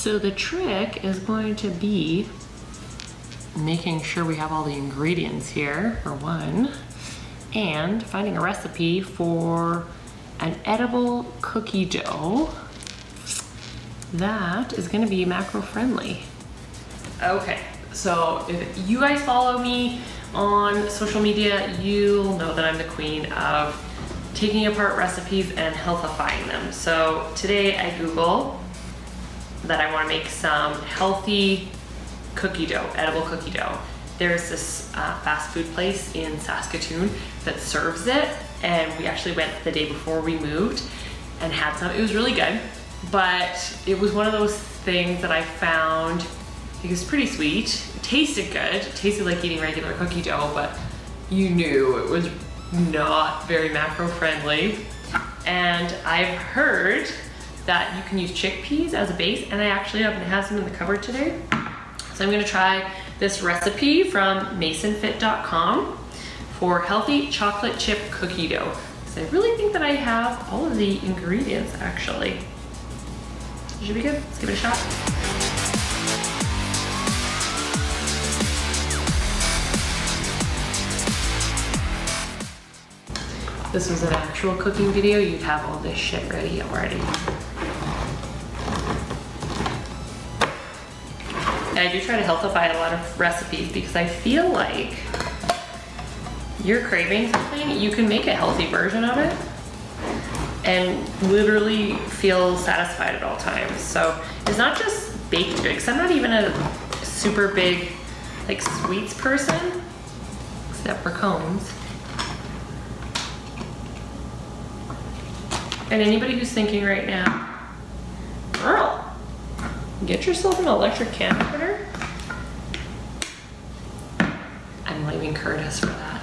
So the trick is going to be making sure we have all the ingredients here, for one, and finding a recipe for an edible cookie dough that is gonna be macro friendly. Okay, so if you guys follow me on social media, you'll know that I'm the queen of taking apart recipes and healthifying them. So today I Google that I wanna make some healthy cookie dough, edible cookie dough. There's this fast food place in Saskatoon that serves it, and we actually went the day before we moved and had some. It was really good, but it was one of those things that I found, it was pretty sweet. It tasted good. It tasted like eating regular cookie dough, but you knew it was not very macro friendly. And I've heard that you can use chickpeas as a base, and I actually happen to have some in the cupboard today. So I'm gonna try this recipe from masonfit.com for healthy chocolate chip cookie dough. So I really think that I have all of the ingredients actually. It should be good. Let's give it a shot. If this was an actual cooking video, you'd have all this shit ready already. I do try to healthify a lot of recipes because I feel like you're craving something, you can make a healthy version of it and literally feel satisfied at all times. So it's not just baked goods, because I'm not even a super big like sweets person, except for cones. And anybody who's thinking right now, girl, get yourself an electric can opener. I'm blaming Curtis for that.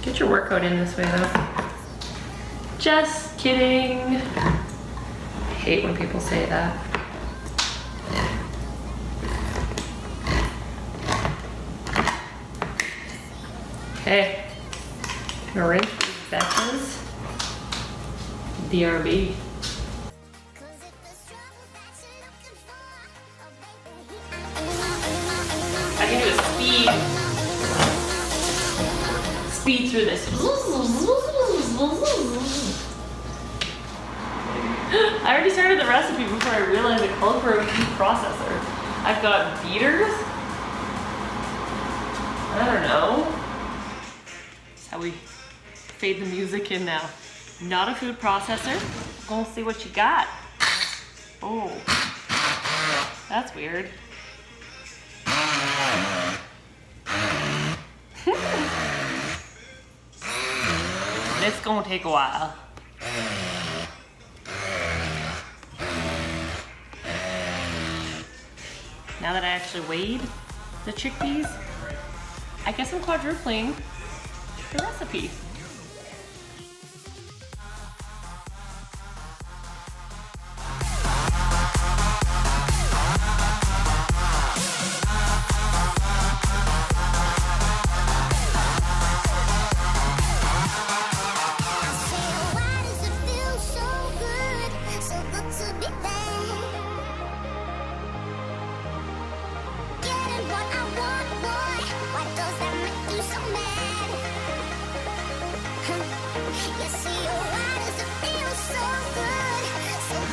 Get your workout in this way though. Just kidding. I hate when people say that. Okay, I'm gonna rinse these batches. DRB. I can do a speed through this. I already started the recipe before I realized it called for a food processor. I've got beaters. I don't know. That's how we fade the music in now. Not a food processor. We'll see what you got. Oh, that's weird. It's gonna take a while. Now that I actually weighed the chickpeas, I guess I'm quadrupling the recipe.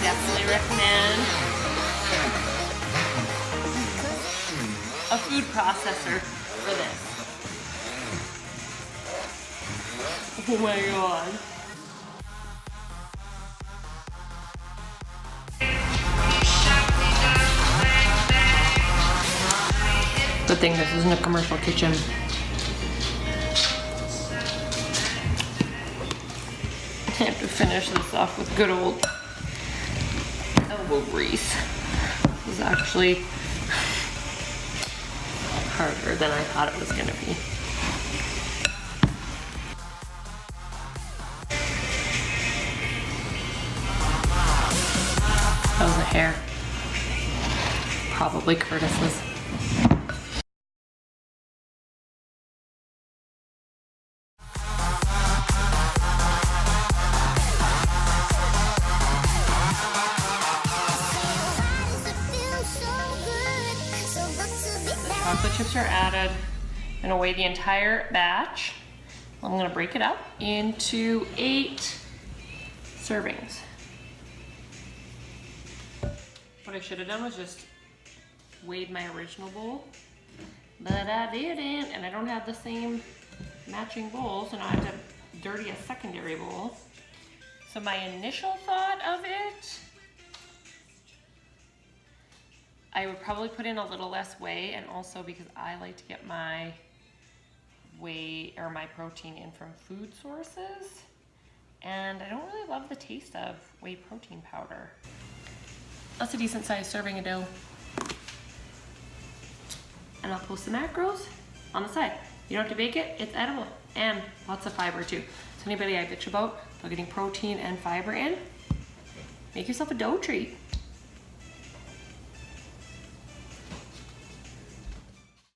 Definitely recommend a food processor for this. Oh my god. Good thing this isn't a commercial kitchen. I have to finish this off with good old elbow grease. This is actually harder than I thought it was gonna be. How's the hair? Probably Curtis's. booster added. I'm gonna weigh the entire batch. I'm gonna break it up into 8 servings. What I should have done was just weighed my original bowl, but I didn't, and I don't have the same matching bowl, so now I have to dirty a secondary bowl. So my initial thought of it, I would probably put in a little less whey, and also because I like to get my whey or my protein in from food sources, and I don't really love the taste of whey protein powder. That's a decent sized serving of dough. And I'll post the macros on the side. You don't have to bake it, it's edible, and lots of fiber too. So anybody I bitch about getting protein and fiber in, make yourself a dough treat.